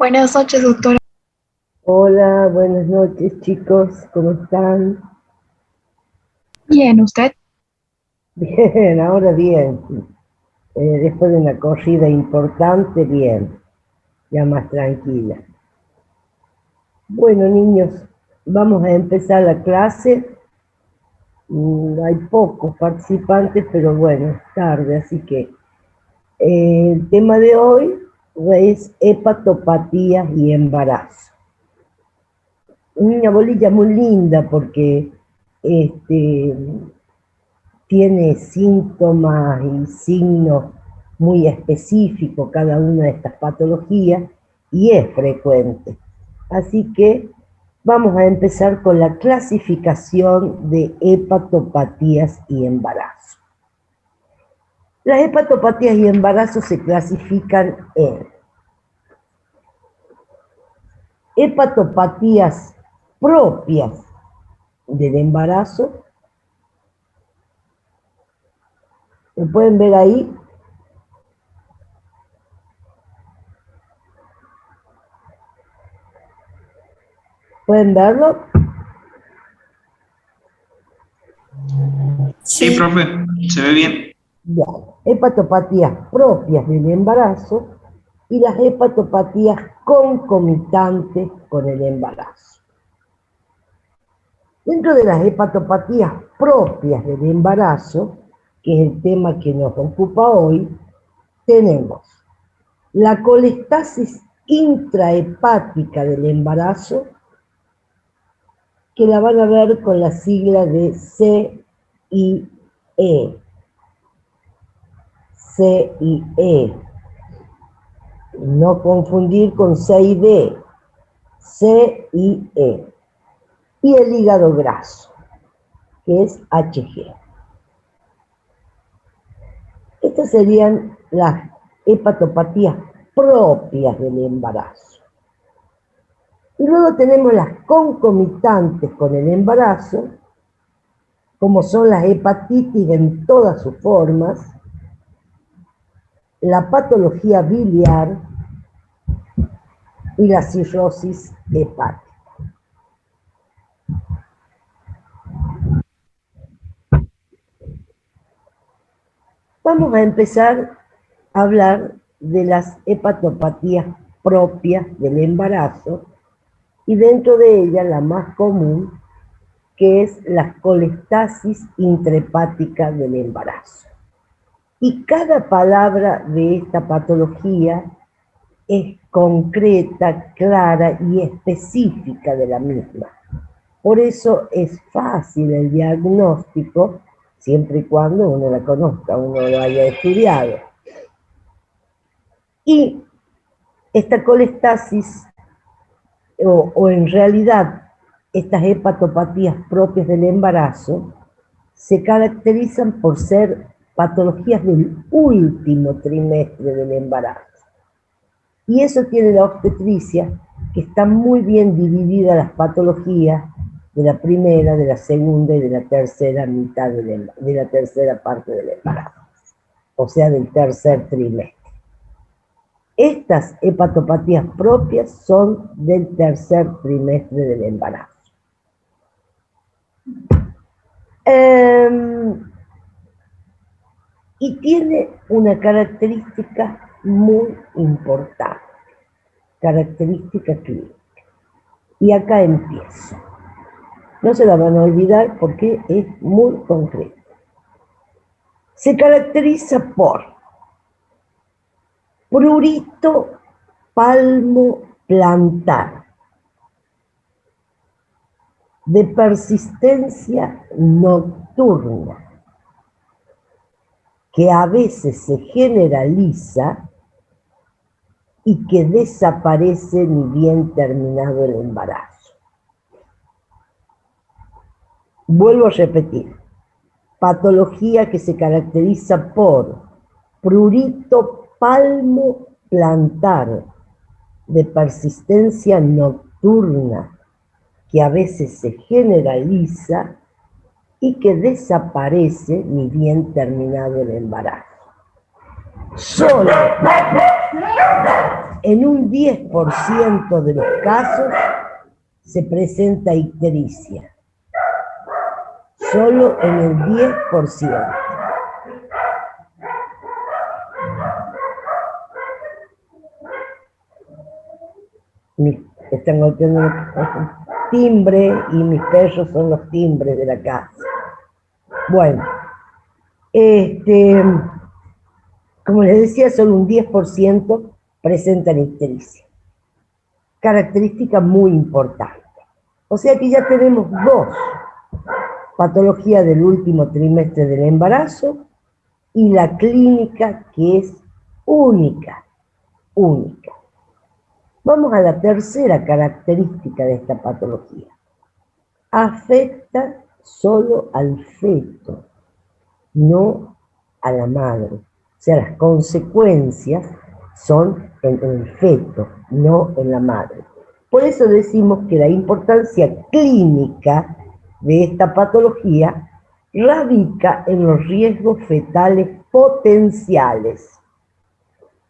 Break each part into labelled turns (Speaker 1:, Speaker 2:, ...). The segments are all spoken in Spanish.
Speaker 1: Buenas noches, doctora.
Speaker 2: Hola, buenas noches chicos, ¿cómo están?
Speaker 1: Bien, ¿usted?
Speaker 2: Bien, ahora bien. Después de una corrida importante, bien, ya más tranquila. Bueno, niños, vamos a empezar la clase. Hay pocos participantes, pero bueno, es tarde, así que el tema de hoy es hepatopatías y embarazo. Una bolilla muy linda porque este, tiene síntomas y signos muy específicos cada una de estas patologías y es frecuente. Así que vamos a empezar con la clasificación de hepatopatías y embarazo. Las hepatopatías y embarazos se clasifican en hepatopatías propias del embarazo. ¿Lo pueden ver ahí? ¿Pueden verlo?
Speaker 3: Sí, profe, se ve bien.
Speaker 2: Ya, hepatopatías propias del embarazo y las hepatopatías concomitantes con el embarazo. Dentro de las hepatopatías propias del embarazo, que es el tema que nos ocupa hoy, tenemos la colestasis intrahepática del embarazo, que la van a ver con la sigla de CIE. CIE. No confundir con CID, CIE. Y el hígado graso, que es HG. Estas serían las hepatopatías propias del embarazo. Y luego tenemos las concomitantes con el embarazo, como son las hepatitis en todas sus formas, la patología biliar y la cirrosis hepática. Vamos a empezar a hablar de las hepatopatías propias del embarazo y dentro de ellas la más común, que es la colestasis intrahepática del embarazo. Y cada palabra de esta patología es concreta, clara y específica de la misma. Por eso es fácil el diagnóstico, siempre y cuando uno la conozca, uno lo haya estudiado. Y esta colestasis, o en realidad estas hepatopatías propias del embarazo, se caracterizan por ser patologías del último trimestre del embarazo. Y eso tiene la obstetricia, que está muy bien dividida las patologías de la primera, de la segunda y de la tercera mitad de la tercera parte del embarazo, o sea, del tercer trimestre. Estas hepatopatías propias son del tercer trimestre del embarazo. Y tiene una característica muy importante, característica clínica. Y acá empiezo. No se la van a olvidar porque es muy concreto. Se caracteriza por prurito palmoplantar, de persistencia nocturna, que a veces se generaliza y que desaparece ni bien terminado el embarazo. Vuelvo a repetir, patología que se caracteriza por prurito palmoplantar, de persistencia nocturna, que a veces se generaliza y que desaparece ni bien terminado el embarazo. Solo En un 10% de los casos se presenta ictericia. Solo en el 10%. Están golpeando el timbre y mis perros son los timbres de la casa. Bueno, como les decía, solo un 10% presentan ictericia. Característica muy importante. O sea que ya tenemos dos: patología del último trimestre del embarazo y la clínica, que es única. Vamos a la tercera característica de esta patología. Afecta solo al feto, no a la madre. O sea, las consecuencias son en el feto, no en la madre. Por eso decimos que la importancia clínica de esta patología radica en los riesgos fetales potenciales.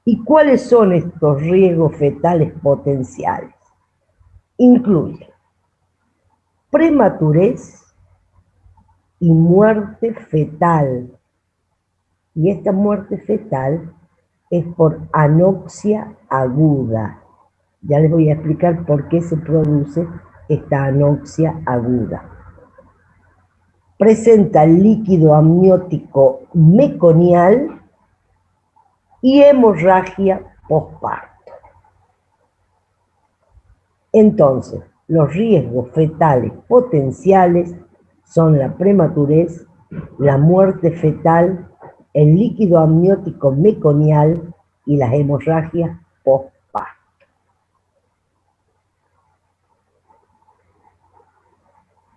Speaker 2: ¿Y cuáles son estos riesgos fetales potenciales? Incluyen prematurez y muerte fetal. Y esta muerte fetal es por anoxia aguda. Ya les voy a explicar por qué se produce esta anoxia aguda. Presenta líquido amniótico meconial y hemorragia posparto. Entonces, los riesgos fetales potenciales son la prematurez, la muerte fetal, el líquido amniótico meconial y las hemorragias posparto.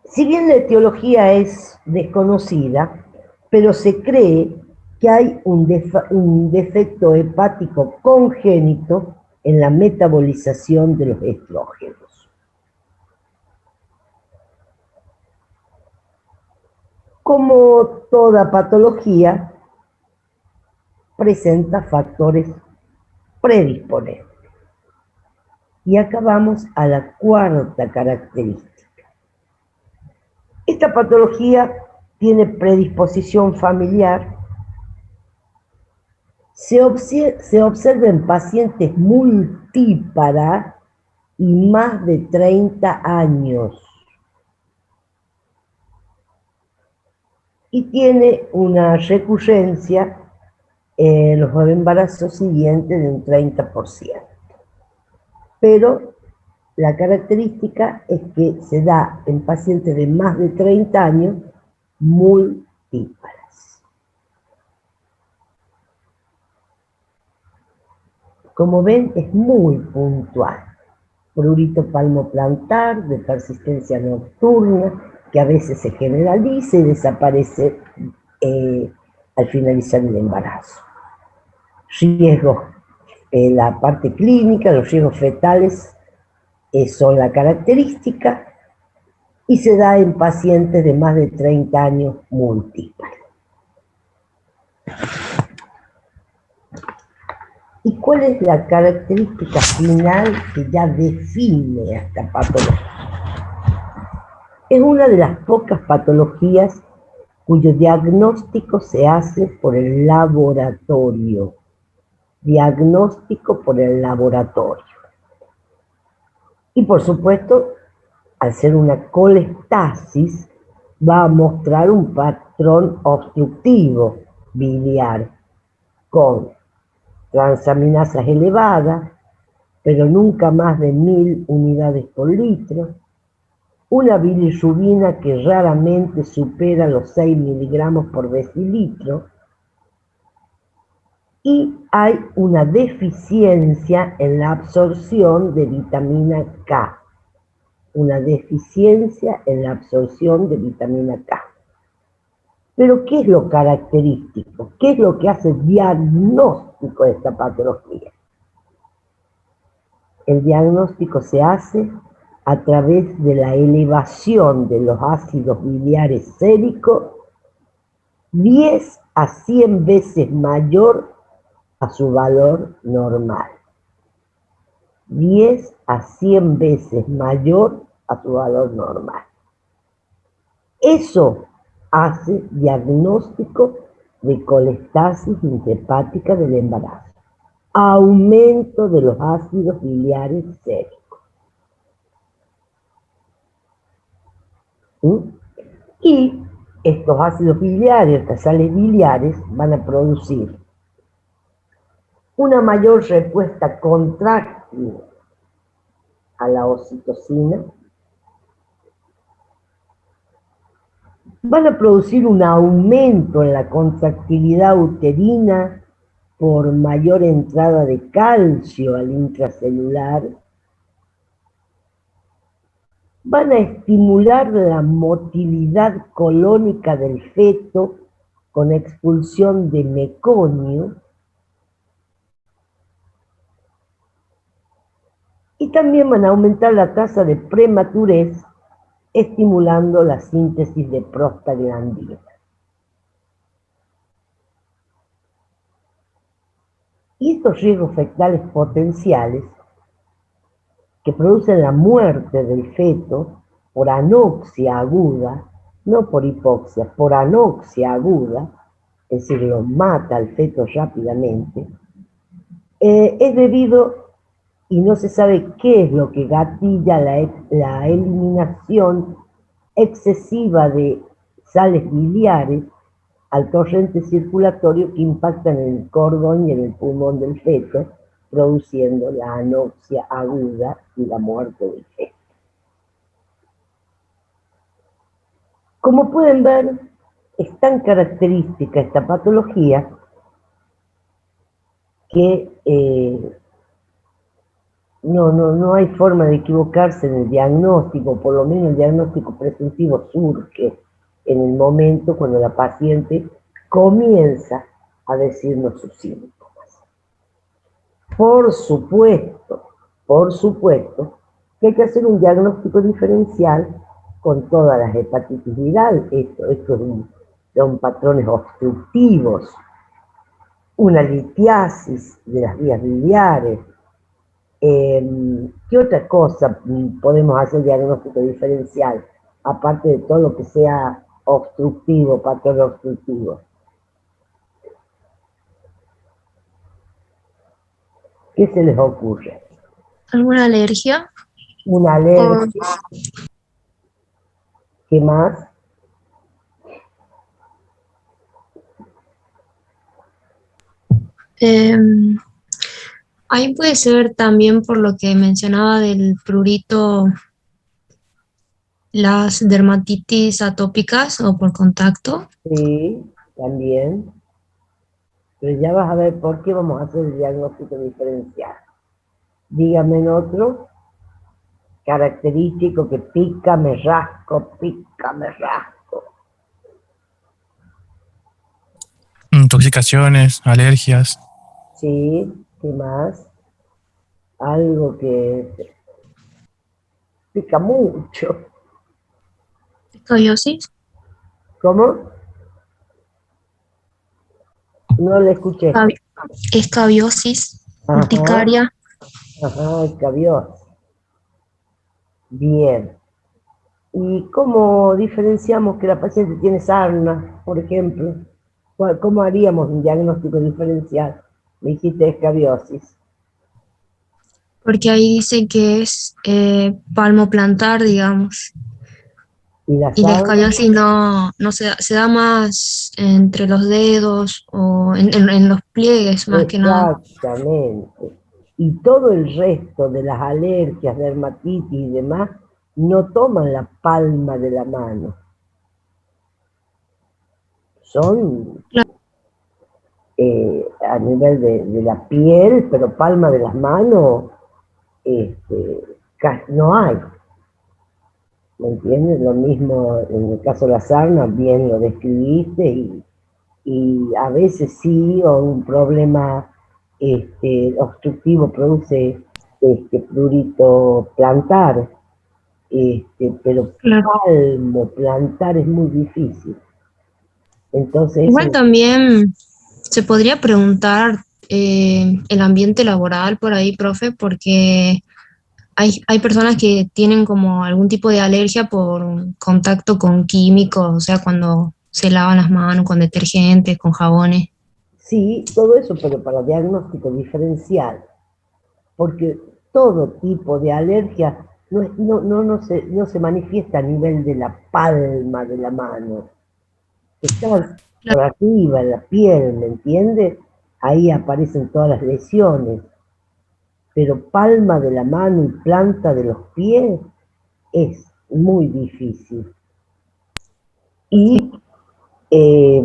Speaker 2: Si bien la etiología es desconocida, pero se cree que hay un defecto hepático congénito en la metabolización de los estrógenos. Como toda patología, presenta factores predisponentes. Y acá vamos a la cuarta característica. Esta patología tiene predisposición familiar. Se observa en pacientes multípara y más de 30 años. Y tiene una recurrencia en los embarazos siguientes de un 30%. Pero la característica es que se da en pacientes de más de 30 años multíparas. Como ven, es muy puntual. Prurito palmoplantar de persistencia nocturna, que a veces se generaliza y desaparece al finalizar el embarazo. Riesgos, la parte clínica, los riesgos fetales son la característica y se da en pacientes de más de 30 años múltiples. ¿Y cuál es la característica final que ya define a esta patología? Es una de las pocas patologías cuyo diagnóstico se hace por el laboratorio. Diagnóstico por el laboratorio. Y por supuesto, al ser una colestasis, va a mostrar un patrón obstructivo biliar con transaminasas elevadas, pero nunca más de 1000 unidades por litro, una bilirrubina que raramente supera los 6 miligramos por decilitro, y hay una deficiencia en la absorción de vitamina K. Una deficiencia en la absorción de vitamina K. Pero ¿qué es lo característico? ¿Qué es lo que hace diagnóstico de esta patología? El diagnóstico se hace a través de la elevación de los ácidos biliares séricos 10 a 100 veces mayor a su valor normal. 10 a 100 veces mayor a su valor normal. Eso hace diagnóstico de colestasis intrahepática del embarazo. Aumento de los ácidos biliares séricos. Y estos ácidos biliares, estas sales biliares, van a producir una mayor respuesta contráctil a la oxitocina, van a producir un aumento en la contractilidad uterina por mayor entrada de calcio al intracelular, van a estimular la motilidad colónica del feto con expulsión de meconio, y también van a aumentar la tasa de prematurez, estimulando la síntesis de prostaglandina. Y estos riesgos fetales potenciales, que producen la muerte del feto por anoxia aguda, no por hipoxia, por anoxia aguda, es decir, lo mata al feto rápidamente, es debido, y no se sabe qué es lo que gatilla la eliminación excesiva de sales biliares al torrente circulatorio que impacta en el cordón y en el pulmón del feto, produciendo la anoxia aguda y la muerte del feto. Como pueden ver, es tan característica esta patología que no hay forma de equivocarse en el diagnóstico, por lo menos el diagnóstico presuntivo surge en el momento cuando la paciente comienza a decirnos sus síntomas. Por supuesto que hay que hacer un diagnóstico diferencial con todas las hepatitis virales. Esto son patrones obstructivos, una litiasis de las vías biliares. ¿Qué otra cosa podemos hacer diagnóstico diferencial? Aparte de todo lo que sea obstructivo, patrón obstructivo. ¿Qué se les ocurre?
Speaker 4: ¿Alguna alergia?
Speaker 2: Una alergia. ¿Qué más?
Speaker 4: Ahí puede ser también por lo que mencionaba del prurito, las dermatitis atópicas o por contacto.
Speaker 2: Sí, también. Pero ya vas a ver por qué vamos a hacer el diagnóstico diferencial. Dígame en otro característico que pica, me rasco, pica, me rasco.
Speaker 5: Intoxicaciones, alergias.
Speaker 2: Sí, ¿qué más? Algo que pica mucho.
Speaker 4: ¿Escoliosis?
Speaker 2: ¿Cómo? No le escuché.
Speaker 4: Escabiosis, urticaria.
Speaker 2: Ajá, escabiosis. Bien. ¿Y cómo diferenciamos que la paciente tiene sarna, por ejemplo? ¿Cómo haríamos un diagnóstico diferencial? Me dijiste escabiosis.
Speaker 4: Porque ahí dice que es palmoplantar, digamos.
Speaker 2: ¿Y la
Speaker 4: Y la
Speaker 2: sarna?
Speaker 4: escoliosis no se da más entre los dedos o en los pliegues, más que nada.
Speaker 2: Exactamente. Y todo el resto de las alergias, dermatitis y demás, no toman la palma de la mano. Son a nivel de la piel, pero palma de las manos no hay. ¿Me entiendes? Lo mismo en el caso de la sarna, bien lo describiste, y a veces sí, o un problema obstructivo produce prurito plantar, pero
Speaker 4: Claro.
Speaker 2: palmo plantar es muy difícil. Entonces,
Speaker 4: Igual también se podría preguntar el ambiente laboral por ahí, profe, porque hay personas que tienen como algún tipo de alergia por contacto con químicos, o sea, cuando se lavan las manos con detergentes, con jabones.
Speaker 2: Sí, todo eso, pero para diagnóstico diferencial, porque todo tipo de alergia no se manifiesta a nivel de la palma de la mano. Estás por arriba, en la piel, ¿me entiendes? Ahí aparecen todas las lesiones, pero palma de la mano y planta de los pies es muy difícil. Y eh,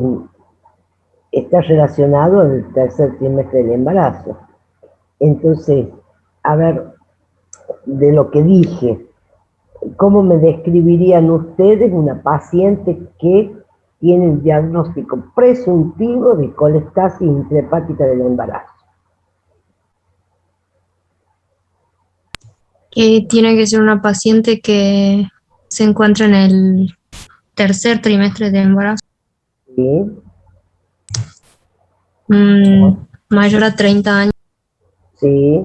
Speaker 2: está relacionado al tercer trimestre del embarazo. Entonces, a ver, de lo que dije, ¿cómo me describirían ustedes una paciente que tiene un diagnóstico presuntivo de colestasis intrahepática del embarazo?
Speaker 4: Que tiene que ser una paciente que se encuentra en el tercer trimestre de embarazo,
Speaker 2: ¿Sí?
Speaker 4: mayor a 30 años.
Speaker 2: ¿Sí?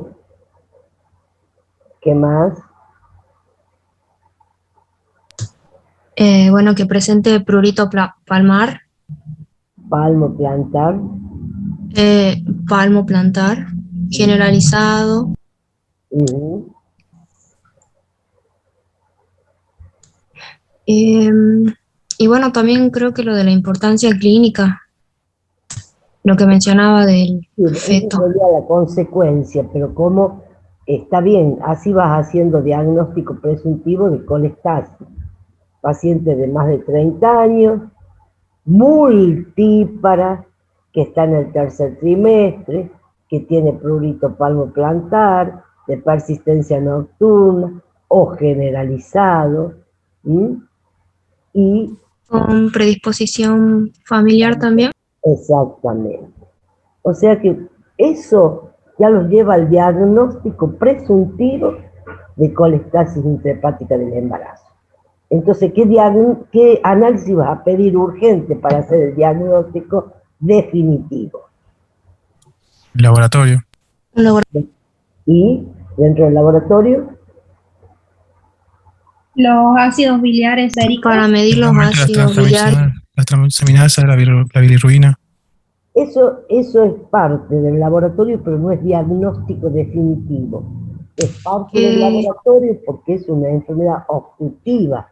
Speaker 2: ¿Qué más?
Speaker 4: Bueno, que presente prurito palmar,
Speaker 2: Palmo plantar.
Speaker 4: palmo plantar, generalizado.
Speaker 2: Uh-huh.
Speaker 4: Y bueno, también creo que lo de la importancia clínica, lo que mencionaba del
Speaker 2: Sí, esa
Speaker 4: feto.
Speaker 2: sería la consecuencia, pero como está bien, así vas haciendo diagnóstico presuntivo de colestasis. Paciente de más de 30 años, multípara, que está en el tercer trimestre, que tiene prurito palmoplantar, de persistencia nocturna o generalizado, ¿sí? Y
Speaker 4: Con predisposición familiar también.
Speaker 2: exactamente. O sea que eso ya los lleva al diagnóstico presuntivo de colestasis intrahepática del embarazo. Entonces, ¿qué análisis vas a pedir urgente para hacer el diagnóstico definitivo?
Speaker 5: Laboratorio.
Speaker 2: Y dentro del laboratorio,
Speaker 1: Los ácidos biliares séricos.
Speaker 4: Para medir los
Speaker 5: Normalmente
Speaker 4: ácidos biliares.
Speaker 5: las transaminasas, la bilirrubina.
Speaker 2: eso es parte del laboratorio, pero no es diagnóstico definitivo. Es parte del laboratorio porque es una enfermedad obstructiva.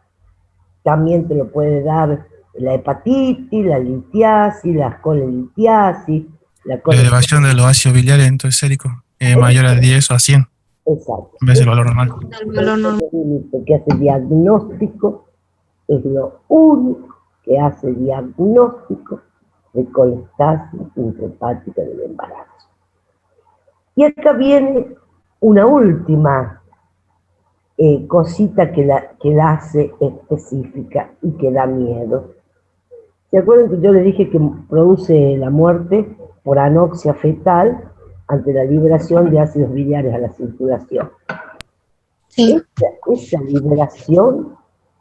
Speaker 2: También te lo puede dar la hepatitis, la litiasis, la colelitiasis,
Speaker 5: La elevación de los ácidos biliares entonces séricos mayor a 10 o a 100,
Speaker 2: Exacto.
Speaker 5: en vez del valor normal.
Speaker 4: El valor normal.
Speaker 2: Lo que hace diagnóstico es lo único que hace diagnóstico de colestasis intrahepática del embarazo. Y acá viene una última cosita que la hace específica y que da miedo. ¿Se acuerdan que yo les dije que produce la muerte por anoxia fetal ante la liberación de ácidos biliares a la circulación?
Speaker 4: Sí.
Speaker 2: Esa liberación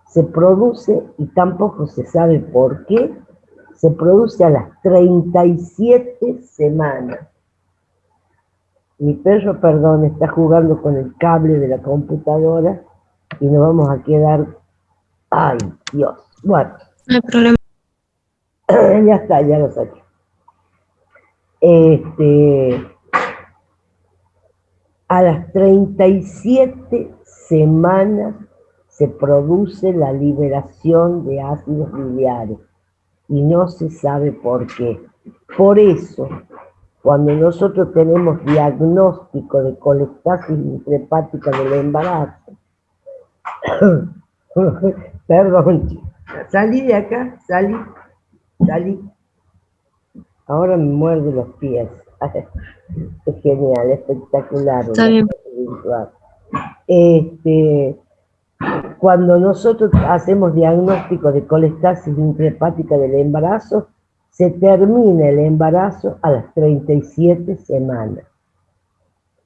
Speaker 2: se produce, y tampoco se sabe por qué, se produce a las 37 semanas. Mi perro, perdón, está jugando con el cable de la computadora y nos vamos a quedar... ¡Ay, Dios! Bueno,
Speaker 4: No hay problema.
Speaker 2: ya está, ya lo saqué. A las 37 semanas se produce la liberación de ácidos biliares y no se sabe por qué. Por eso, cuando nosotros tenemos diagnóstico de colestasis intrahepática del embarazo, perdón, salí de acá, salí. Ahora me muerde los pies. Es genial, espectacular.
Speaker 4: Está bien.
Speaker 2: Cuando nosotros hacemos diagnóstico de colestasis intrahepática del embarazo, se termina el embarazo a las 37 semanas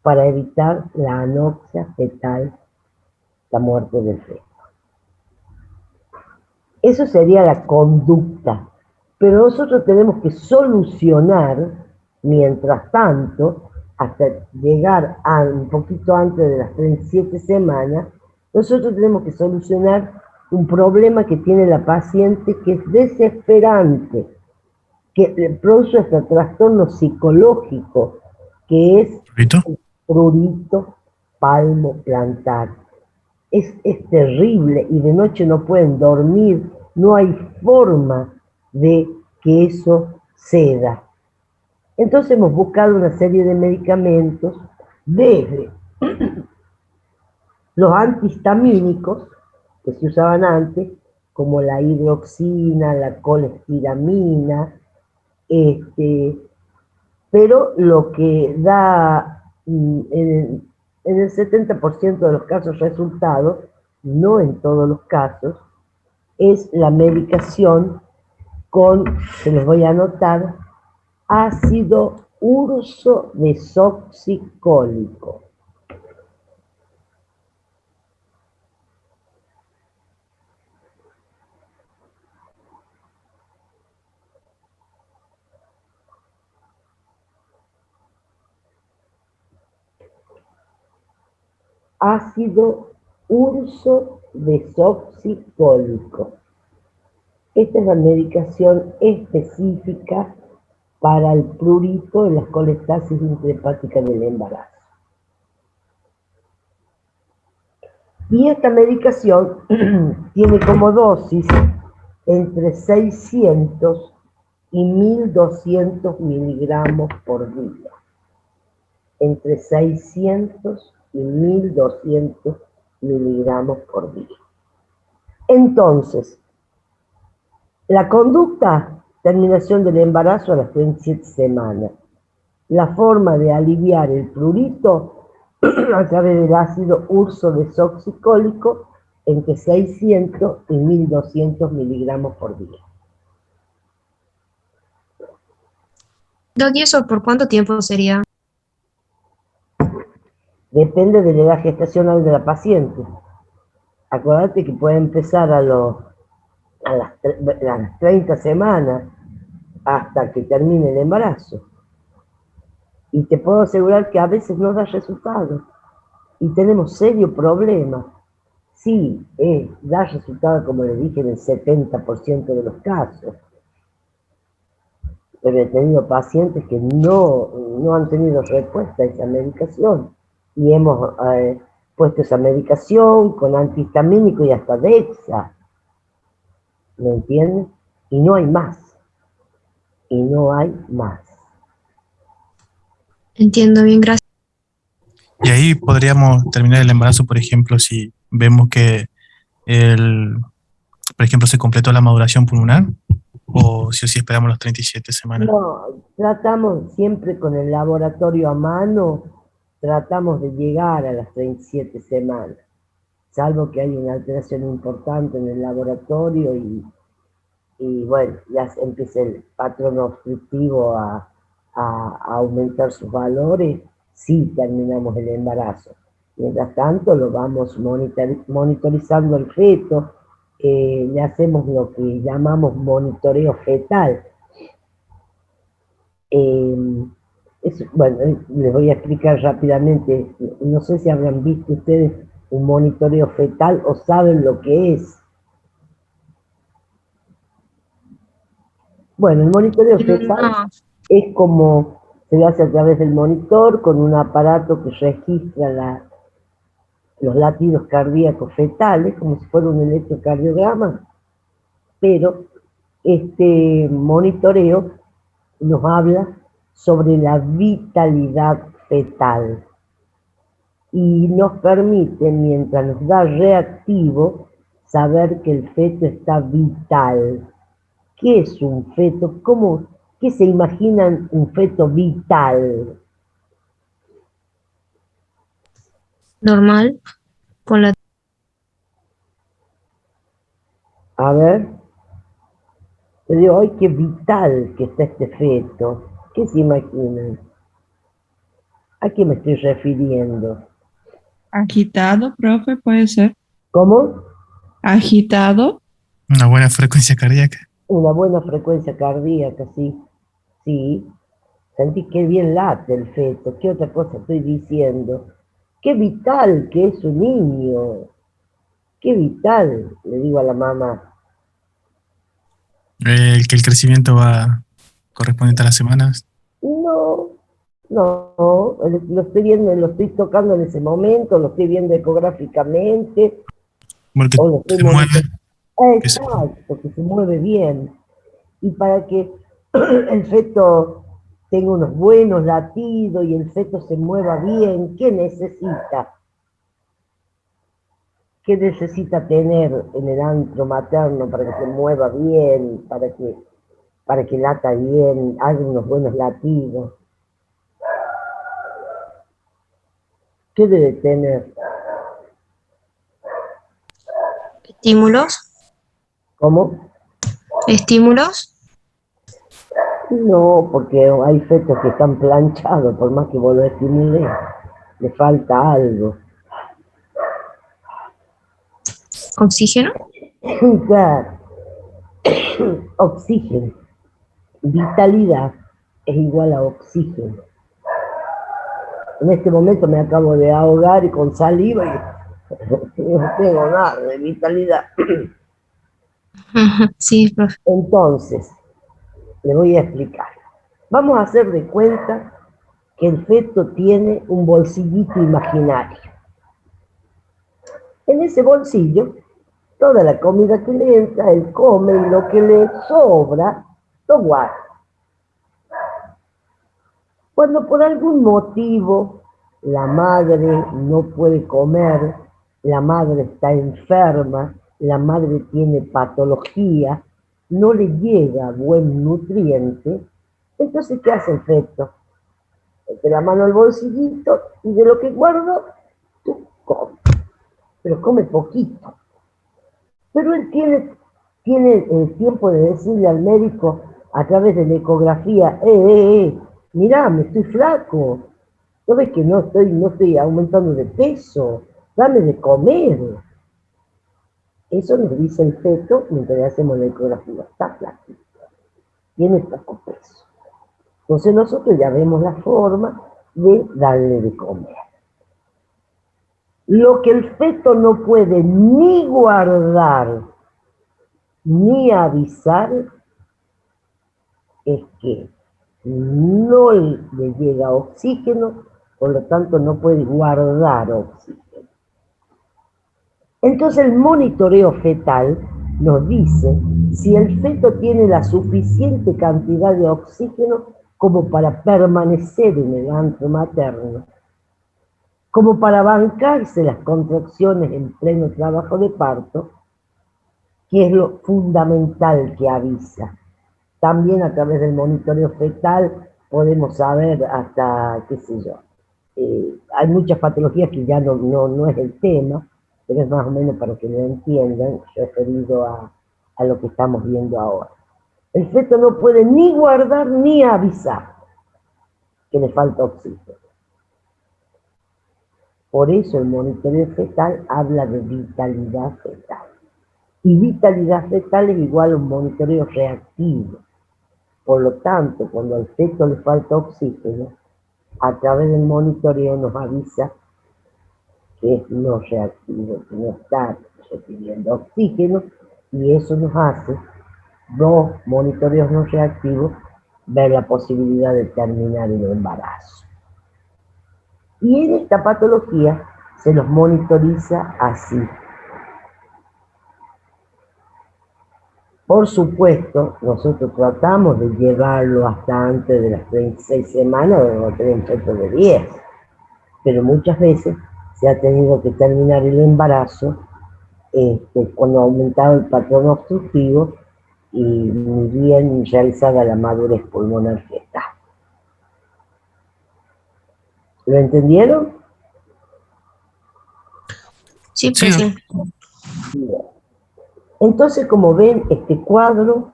Speaker 2: para evitar la anoxia fetal, la muerte del feto. Eso sería la conducta, pero nosotros tenemos que solucionar Mientras tanto, hasta llegar a un poquito antes de las 37 semanas, nosotros tenemos que solucionar un problema que tiene la paciente que es desesperante, que produce este trastorno psicológico, que es
Speaker 5: ¿Rito?
Speaker 2: el prurito palmoplantar. Es terrible y de noche no pueden dormir, no hay forma de que eso ceda. Entonces hemos buscado una serie de medicamentos, desde los antihistamínicos que se usaban antes, como la hidroxina, la colestiramina, pero lo que da en el 70% de los casos resultados, no en todos los casos, es la medicación con, se los voy a anotar, ácido urso desoxicólico. Ácido urso desoxicólico. Esta es la medicación específica para el prurito en las colestasis intrahepáticas del embarazo. Y esta medicación tiene como dosis entre 600 y 1200 miligramos por día. Entre 600 y 1200 miligramos por día. Entonces, la conducta, terminación del embarazo a las 37 semanas. La forma de aliviar el prurito a través del ácido urso desoxicólico entre 600 y 1200 miligramos por día.
Speaker 4: Doc, ¿y eso por cuánto tiempo sería?
Speaker 2: Depende de la edad gestacional de la paciente. Acuérdate que puede empezar a las 30 semanas hasta que termine el embarazo. Y te puedo asegurar que a veces no da resultado. Y tenemos serio problema. Sí, da resultado, como le dije, en el 70% de los casos. Pero he tenido pacientes que no han tenido respuesta a esa medicación. Y hemos puesto esa medicación con antihistamínico y hasta Dexa. ¿Me entienden? Y no hay más. Y no hay más.
Speaker 4: Entiendo bien, gracias.
Speaker 5: Y ahí podríamos terminar el embarazo, por ejemplo, si vemos que por ejemplo, se completó la maduración pulmonar, o si esperamos las 37 semanas.
Speaker 2: No, tratamos siempre con el laboratorio a mano, tratamos de llegar a las 37 semanas, salvo que hay una alteración importante en el laboratorio y bueno, ya empieza el patrón obstructivo a aumentar sus valores, sí terminamos el embarazo. Mientras tanto, lo vamos monitorizando el feto, le hacemos lo que llamamos monitoreo fetal. Bueno, les voy a explicar rápidamente, no sé si habrán visto ustedes un monitoreo fetal o saben lo que es. Bueno, el monitoreo fetal es como se lo hace a través del monitor con un aparato que registra los latidos cardíacos fetales, como si fuera un electrocardiograma, pero este monitoreo nos habla sobre la vitalidad fetal y nos permite, mientras nos da reactivo, saber que el feto está vital. ¿Qué es un feto? ¿Qué se imaginan un feto vital?
Speaker 4: Normal, con la...
Speaker 2: A ver, te digo, ¡ay, qué vital que está este feto! ¿Qué se imaginan? ¿A qué me estoy refiriendo?
Speaker 6: Agitado, profe, puede ser.
Speaker 2: ¿Cómo?
Speaker 6: Agitado.
Speaker 5: Una buena frecuencia cardíaca.
Speaker 2: Una buena frecuencia cardíaca, sí. Sí. Sentí que bien late el feto. ¿Qué otra cosa estoy diciendo? Qué vital que es un niño. Qué vital, le digo a la mamá.
Speaker 5: Que el crecimiento va correspondiente a las semanas.
Speaker 2: No, no, lo estoy viendo, lo estoy tocando en ese momento, lo estoy viendo ecográficamente,
Speaker 5: Como el que
Speaker 2: o lo estoy
Speaker 5: se mueve,
Speaker 2: monitoreando.
Speaker 5: que se mueve.
Speaker 2: Exacto, que se mueve bien. Y para que el feto tenga unos buenos latidos y el feto se mueva bien, ¿qué necesita? ¿Qué necesita tener en el antro materno para que se mueva bien, para que lata bien, haga unos buenos latidos? ¿Qué debe tener?
Speaker 4: ¿Estímulos?
Speaker 2: ¿Cómo?
Speaker 4: ¿Estímulos?
Speaker 2: No, porque hay fetos que están planchados, por más que vos lo estimules, le falta algo.
Speaker 4: ¿Oxígeno?
Speaker 2: Claro, oxígeno. Vitalidad es igual a oxígeno. En este momento me acabo de ahogar y con saliva y no tengo nada de vitalidad.
Speaker 4: Ajá, sí, profe.
Speaker 2: Entonces, le voy a explicar. Vamos a hacer de cuenta que el feto tiene un bolsillito imaginario. En ese bolsillo, toda la comida que le entra, él come y lo que le sobra, lo guarda. Cuando por algún motivo la madre no puede comer, la madre está enferma, la madre tiene patología, no le llega buen nutriente, entonces ¿qué hace el feto? Mete la mano al bolsillito y de lo que guardo, tú comes, pero come poquito. Pero él tiene el tiempo de decirle al médico a través de la ecografía, mirá, me estoy flaco, ¿no ves que no estoy aumentando de peso? Dame de comer. Eso nos dice el feto mientras le hacemos la ecografía. Está flaquito, tiene poco peso. Entonces nosotros ya vemos la forma de darle de comer. Lo que el feto no puede ni guardar ni avisar es que no le llega oxígeno, por lo tanto no puede guardar oxígeno. Entonces el monitoreo fetal nos dice si el feto tiene la suficiente cantidad de oxígeno como para permanecer en el antro materno, como para bancarse las contracciones en pleno trabajo de parto, que es lo fundamental que avisa. También a través del monitoreo fetal podemos saber hasta, qué sé yo, hay muchas patologías que ya no es el tema, pero es más o menos para que lo entiendan, referido a lo que estamos viendo ahora. El feto no puede ni guardar ni avisar que le falta oxígeno. Por eso el monitoreo fetal habla de vitalidad fetal. Y vitalidad fetal es igual a un monitoreo reactivo. Por lo tanto, cuando al feto le falta oxígeno, a través del monitoreo nos avisa que es no reactivo, que no está recibiendo oxígeno, y eso nos hace, dos monitoreos no reactivos, ver la posibilidad de terminar el embarazo. Y en esta patología se los monitoriza así. Por supuesto, nosotros tratamos de llevarlo hasta antes de las 36 semanas, o tener un feto de 10, pero muchas veces se ha tenido que terminar el embarazo cuando ha aumentado el patrón obstructivo y ni bien realizada la madurez pulmonar fetal. ¿Lo entendieron?
Speaker 4: Sí,
Speaker 5: Sí,
Speaker 4: profe.
Speaker 2: Bien. Entonces, como ven, este cuadro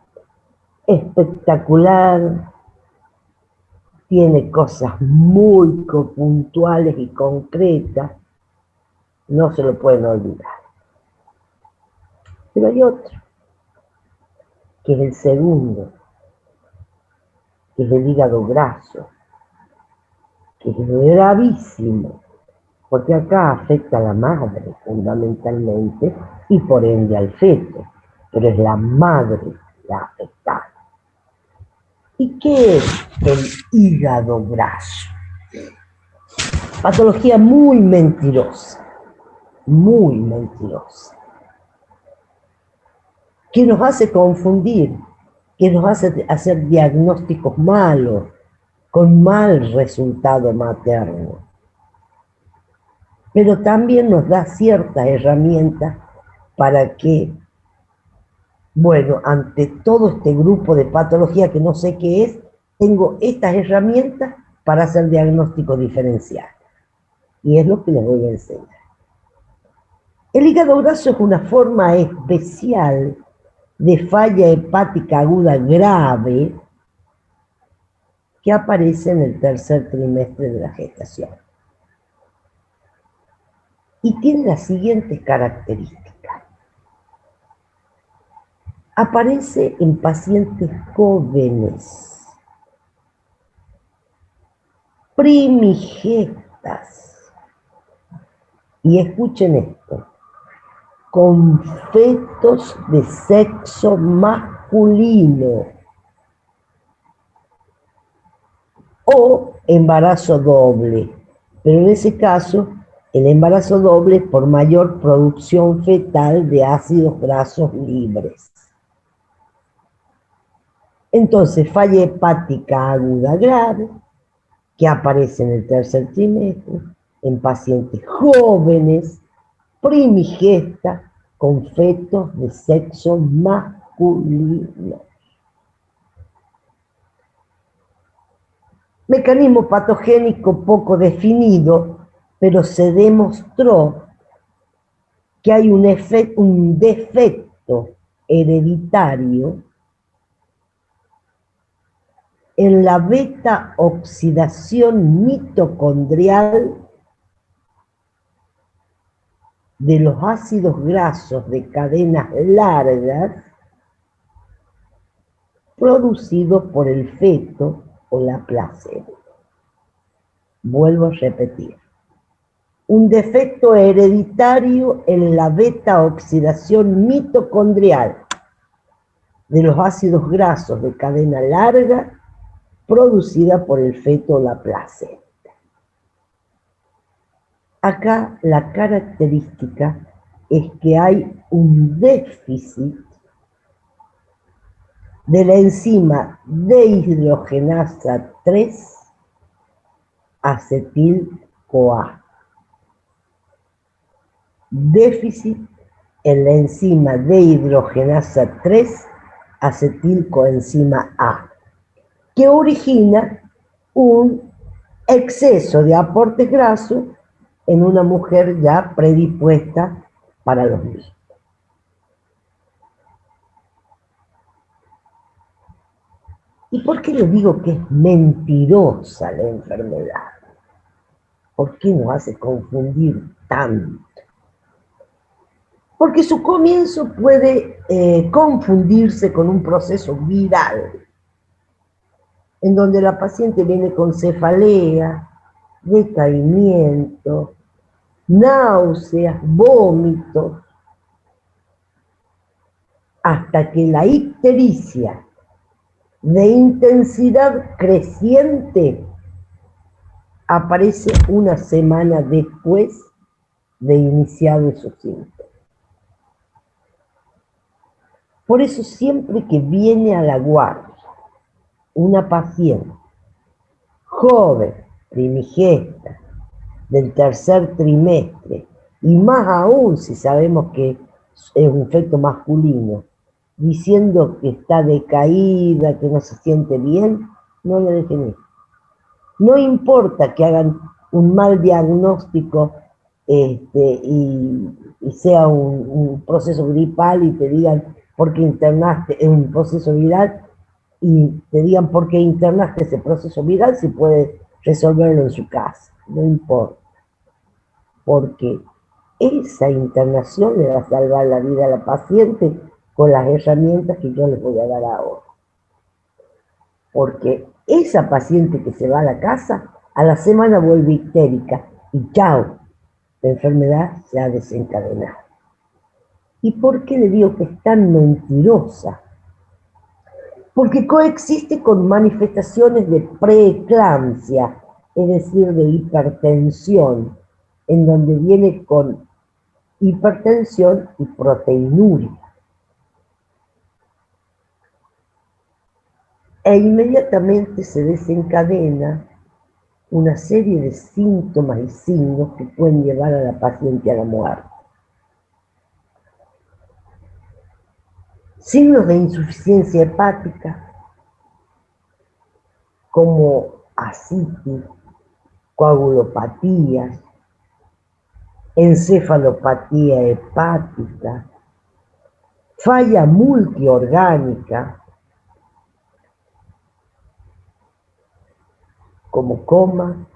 Speaker 2: espectacular, tiene cosas muy puntuales y concretas, no se lo pueden olvidar. Pero hay otro, que es el segundo. que es el hígado graso, que es gravísimo, porque acá afecta a la madre fundamentalmente y por ende al feto, pero es la madre la afectada. ¿Y qué es el hígado graso? Patología muy mentirosa, que nos hace confundir, que nos hace hacer diagnósticos malos, con mal resultado materno. Pero también nos da ciertas herramientas para que, bueno, ante todo este grupo de patología que no sé qué es, tengo estas herramientas para hacer diagnóstico diferencial. Y es lo que les voy a enseñar. El hígado graso es una forma especial de falla hepática aguda grave que aparece en el tercer trimestre de la gestación. Y tiene las siguientes características. Aparece en pacientes jóvenes, primigestas, y escuchen esto, con fetos de sexo masculino o embarazo doble, pero en ese caso el embarazo doble es por mayor producción fetal de ácidos grasos libres. Entonces, falla hepática aguda grave, que aparece en el tercer trimestre, en pacientes jóvenes, primigestas, con fetos de sexo masculino. Mecanismo patogénico poco definido, pero se demostró que hay un defecto hereditario en la beta oxidación mitocondrial de los ácidos grasos de cadenas largas producidos por el feto o la placenta. Vuelvo a repetir. Un defecto hereditario en la beta oxidación mitocondrial de los ácidos grasos de cadena larga producida por el feto o la placenta. Acá la característica es que hay un déficit de la enzima deshidrogenasa 3 acetil-CoA. Déficit en la enzima dehidrogenasa 3 acetilcoenzima A, que origina un exceso de aporte graso en una mujer ya predispuesta para los niños. ¿Y por qué les digo que es mentirosa la enfermedad? ¿Por qué nos hace confundir tanto? Porque su comienzo puede confundirse con un proceso viral, en donde la paciente viene con cefalea, decaimiento, náuseas, vómitos, hasta que la ictericia de intensidad creciente aparece una semana después de iniciado esos síntomas. Por eso siempre que viene a la guardia una paciente joven, primigesta, del tercer trimestre, y más aún si sabemos que es un feto masculino, diciendo que está decaída, que no se siente bien, no le dejen ir. No importa que hagan un mal diagnóstico y sea un proceso gripal y te digan por qué internaste, es un proceso viral, y te digan por qué internaste ese proceso viral, si puede resolverlo en su casa, no importa. Porque esa internación le va a salvar la vida a la paciente con las herramientas que yo les voy a dar ahora. porque esa paciente que se va a la casa, a la semana vuelve histérica y chao, la enfermedad se ha desencadenado. ¿Y por qué le digo que es tan mentirosa? Porque coexiste con manifestaciones de preeclampsia, es decir, de hipertensión, en donde viene con hipertensión y proteinuria. E inmediatamente se desencadena una serie de síntomas y signos que pueden llevar a la paciente a la muerte. Signos de insuficiencia hepática, como ascitis, coagulopatías, encefalopatía hepática, falla multiorgánica, como coma,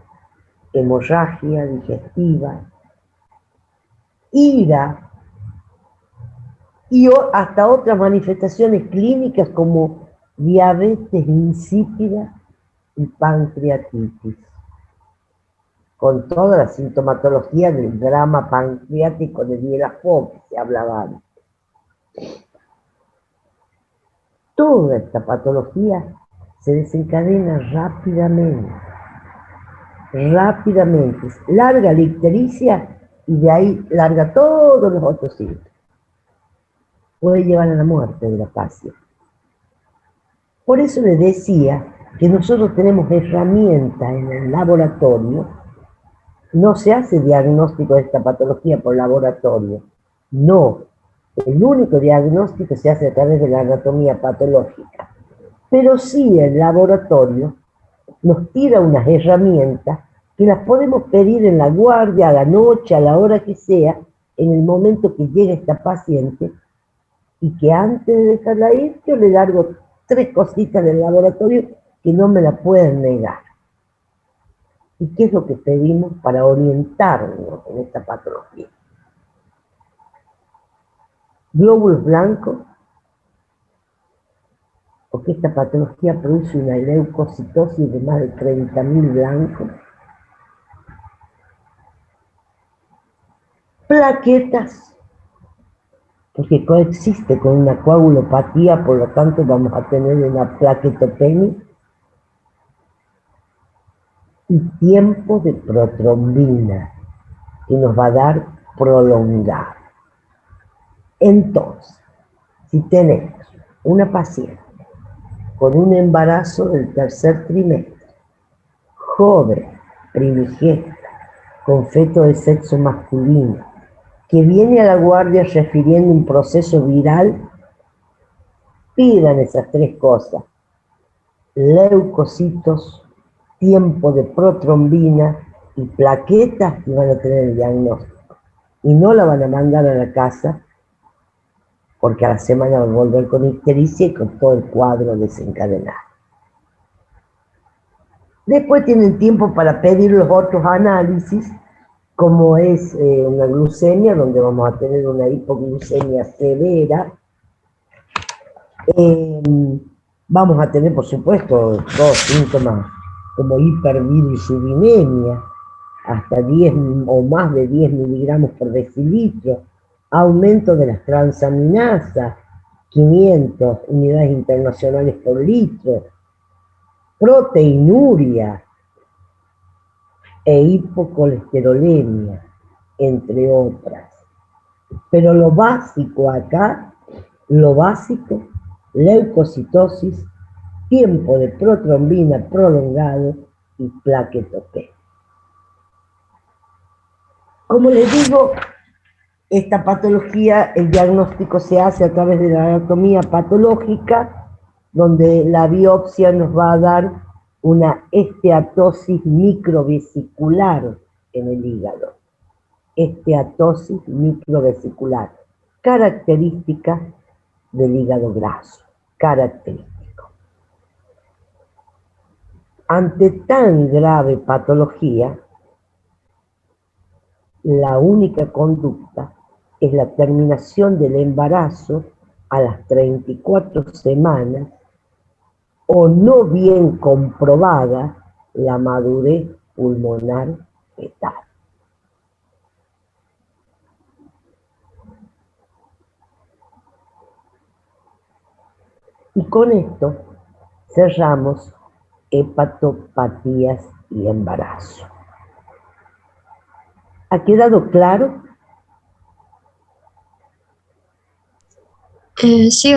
Speaker 2: hemorragia digestiva, ira y hasta otras manifestaciones clínicas como diabetes insípida y pancreatitis, con toda la sintomatología del drama pancreático de Dieulafoy que se hablaba antes. Toda esta patología se desencadena rápidamente, larga la ictericia y de ahí larga todos los otros síntomas. Puede llevar a la muerte de la paciente. Por eso le decía que nosotros tenemos herramientas en el laboratorio. No se hace diagnóstico de esta patología por laboratorio, no. El único diagnóstico se hace a través de la anatomía patológica. Pero sí el laboratorio nos tira unas herramientas que las podemos pedir en la guardia, a la noche, a la hora que sea, en el momento que llegue esta paciente, y que antes de dejarla ir, yo le largo 3 cositas del laboratorio que no me la pueden negar. ¿Y qué es lo que pedimos para orientarnos en esta patología? Glóbulos blancos, porque esta patología produce una leucocitosis de más de 30.000 blancos. Plaquetas, porque coexiste con una coagulopatía, por lo tanto vamos a tener una plaquetopenia. Y tiempo de protrombina, que nos va a dar prolongado. Entonces, si tenemos una paciente con un embarazo del tercer trimestre, joven, primigesta, con feto de sexo masculino, que viene a la guardia refiriendo un proceso viral, pidan esas 3 cosas: leucocitos, tiempo de protrombina y plaquetas, que van a tener el diagnóstico. Y no la van a mandar a la casa, porque a la semana va a volver con ictericia y con todo el cuadro desencadenado. Después tienen tiempo para pedir los otros análisis, como es una glucemia, donde vamos a tener una hipoglucemia severa. Vamos a tener, por supuesto, todos síntomas como hiperbilirrubinemia, hasta 10 o más de 10 miligramos por decilitro, aumento de las transaminasas, 500 unidades internacionales por litro, proteinuria e hipocolesterolemia, entre otras. Pero lo básico acá, leucocitosis, tiempo de protrombina prolongado y plaquetopenia. Como les digo, esta patología, el diagnóstico se hace a través de la anatomía patológica, donde la biopsia nos va a dar una esteatosis microvesicular en el hígado. Esteatosis microvesicular, característica del hígado graso, característico. Ante tan grave patología, la única conducta es la terminación del embarazo a las 34 semanas o no bien comprobada la madurez pulmonar fetal. Y con esto cerramos hepatopatías y embarazo. ¿Ha quedado claro?
Speaker 4: Sí,
Speaker 5: Sí,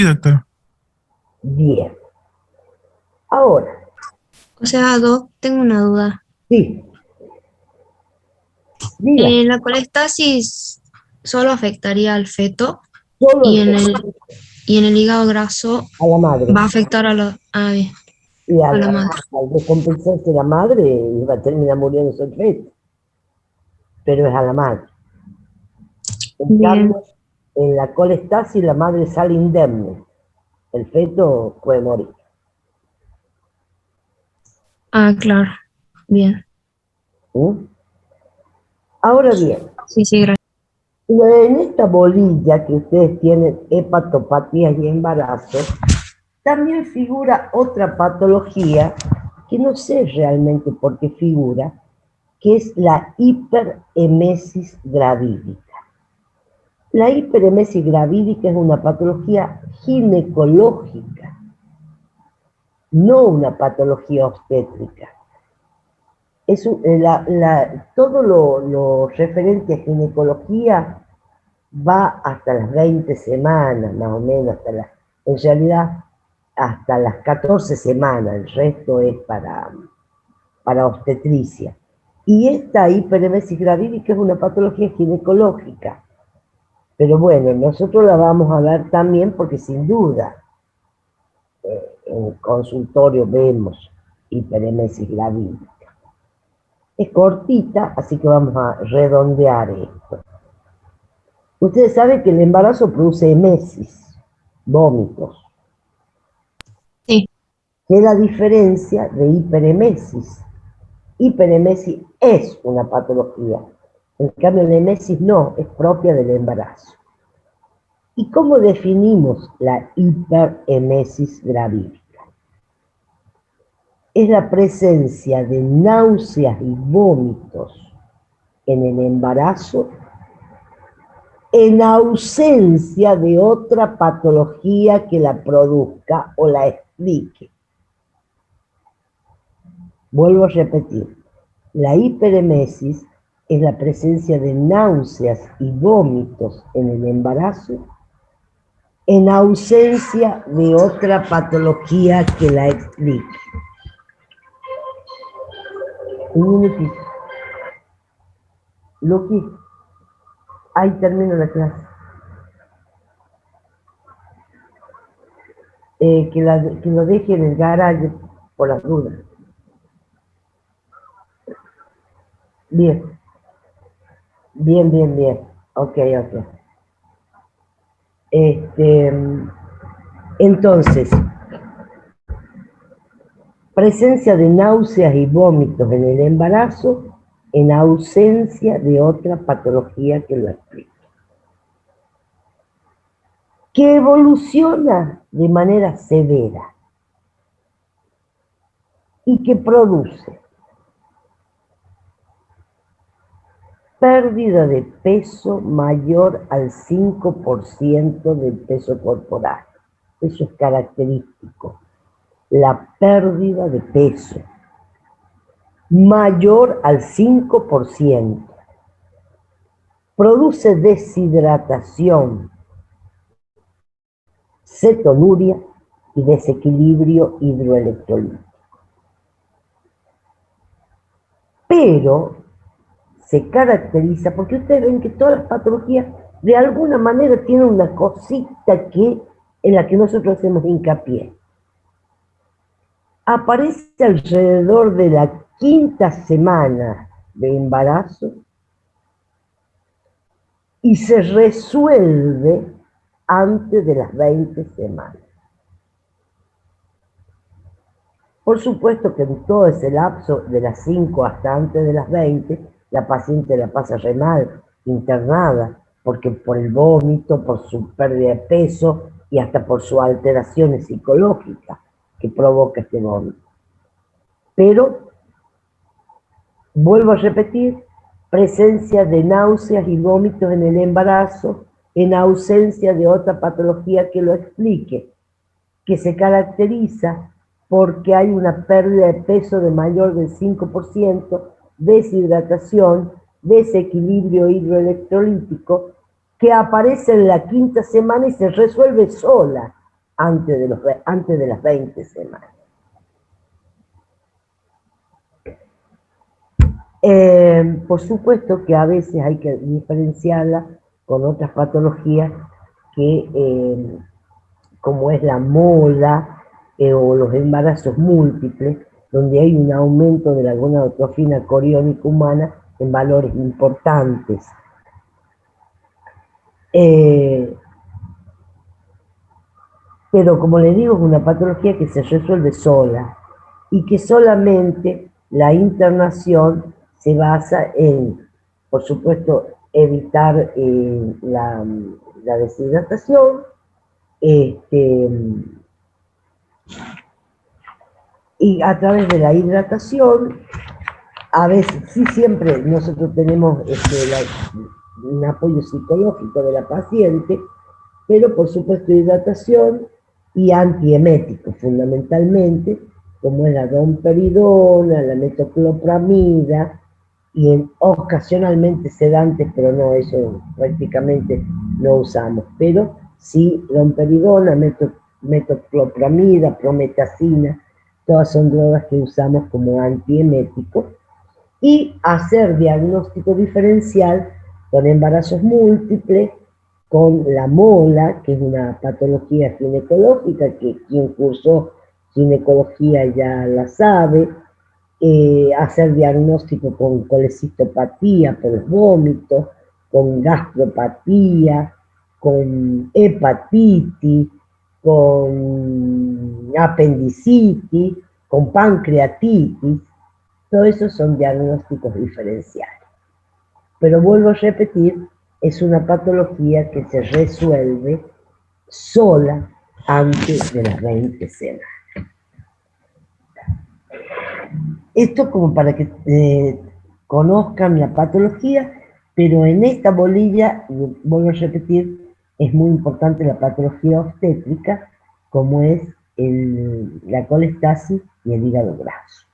Speaker 5: doctor.
Speaker 2: Bien. Ahora,
Speaker 4: o sea, Doc, tengo una duda.
Speaker 2: sí, diga,
Speaker 4: ¿La colestasis solo afectaría al feto
Speaker 2: solo
Speaker 4: y
Speaker 2: el
Speaker 4: en el hígado graso
Speaker 2: a la madre.
Speaker 4: va a afectar a la, bien,
Speaker 2: Y
Speaker 4: a la madre?
Speaker 2: al descompensarse la madre, va a terminar muriendo el feto, pero es a la madre. En
Speaker 4: Bien.
Speaker 2: cambio, en la colestasis la madre sale indemne, el feto puede morir.
Speaker 4: Claro. Bien.
Speaker 2: ¿Mm? Ahora bien,
Speaker 4: Sí, sí, gracias.
Speaker 2: en esta bolilla que ustedes tienen hepatopatías y embarazo, también figura otra patología que no sé realmente por qué figura, que es la hiperemesis gravídica. La hiperemesis gravídica es una patología ginecológica, no una patología obstétrica. Todo lo referente a ginecología va hasta las 20 semanas, más o menos, en realidad hasta las 14 semanas, el resto es para obstetricia. Y esta hiperemesis gravídica es una patología ginecológica. Pero bueno, nosotros la vamos a ver también porque sin duda en el consultorio vemos hiperemesis gravídica. Es cortita, así que vamos a redondear esto. Ustedes saben que el embarazo produce emesis, vómitos.
Speaker 4: Sí.
Speaker 2: ¿Qué es la diferencia de hiperemesis? Hiperemesis es una patología. En cambio, la emesis no, es propia del embarazo. ¿Y cómo definimos la hiperemesis gravídica? Es la presencia de náuseas y vómitos en el embarazo en ausencia de otra patología que la produzca o la explique. Vuelvo a repetir, la hiperemesis es la presencia de náuseas y vómitos en el embarazo en ausencia de otra patología que la explique. Un minutito. Luqui, ahí termino la clase. Que lo deje en el garaje por las dudas. Bien. Bien. Ok. Entonces, presencia de náuseas y vómitos en el embarazo en ausencia de otra patología que lo explique. Que evoluciona de manera severa y que produce pérdida de peso mayor al 5% del peso corporal. Eso es característico. La pérdida de peso mayor al 5%. Produce deshidratación, cetonuria y desequilibrio hidroelectrolítico. Pero se caracteriza, porque ustedes ven que todas las patologías de alguna manera tienen una cosita en la que nosotros hacemos hincapié. Aparece alrededor de la 5ª semana de embarazo y se resuelve antes de las 20 semanas. Por supuesto que en todo ese lapso de las 5 hasta antes de las 20, la paciente la pasa re mal, internada, porque por el vómito, por su pérdida de peso y hasta por sus alteraciones psicológicas, que provoca este vómito. Pero, vuelvo a repetir, presencia de náuseas y vómitos en el embarazo, en ausencia de otra patología que lo explique, que se caracteriza porque hay una pérdida de peso de mayor del 5%, deshidratación, desequilibrio hidroelectrolítico, que aparece en la 5ª semana y se resuelve sola antes de las 20 semanas. Por supuesto que a veces hay que diferenciarla con otras patologías que, como es la mola o los embarazos múltiples, donde hay un aumento de la gonadotrofina coriónica humana en valores importantes. Pero como le digo, es una patología que se resuelve sola y que solamente la internación se basa en, por supuesto, evitar la deshidratación, y a través de la hidratación, a veces, sí, siempre nosotros tenemos un apoyo psicológico de la paciente, pero por supuesto hidratación y antieméticos fundamentalmente, como es la domperidona, la metoclopramida, y ocasionalmente sedantes, pero no, eso prácticamente no usamos, pero sí domperidona, metoclopramida, prometacina, todas son drogas que usamos como antieméticos, y hacer diagnóstico diferencial con embarazos múltiples, con la mola, que es una patología ginecológica, que quien cursó ginecología ya la sabe, hacer diagnóstico con colecistopatía por los vómitos, con gastropatía, con hepatitis, con apendicitis, con pancreatitis. Todo eso son diagnósticos diferenciales. Pero vuelvo a repetir, es una patología que se resuelve sola antes de las 20 semanas. Esto como para que conozcan la patología, pero en esta bolilla, vuelvo a repetir, es muy importante la patología obstétrica, como es la colestasis y el hígado graso.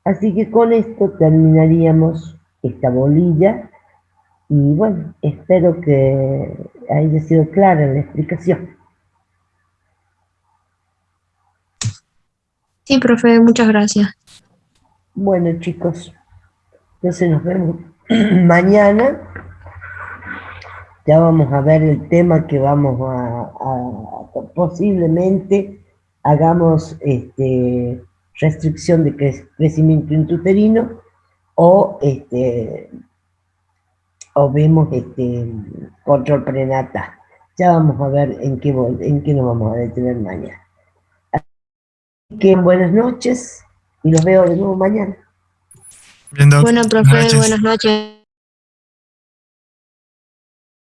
Speaker 2: Así que con esto terminaríamos esta bolilla, y bueno, espero que haya sido clara la explicación.
Speaker 4: Sí, profe, muchas gracias.
Speaker 2: Bueno, chicos, entonces nos vemos mañana. Ya vamos a ver el tema que vamos a posiblemente hagamos restricción de crecimiento intrauterino o vemos control prenatal. Ya vamos a ver en qué nos vamos a detener mañana. Así que buenas noches y los veo de nuevo mañana.
Speaker 5: Bien, doc.
Speaker 4: Bueno,
Speaker 5: Buenas
Speaker 4: profe,
Speaker 5: noches.
Speaker 4: buenas noches.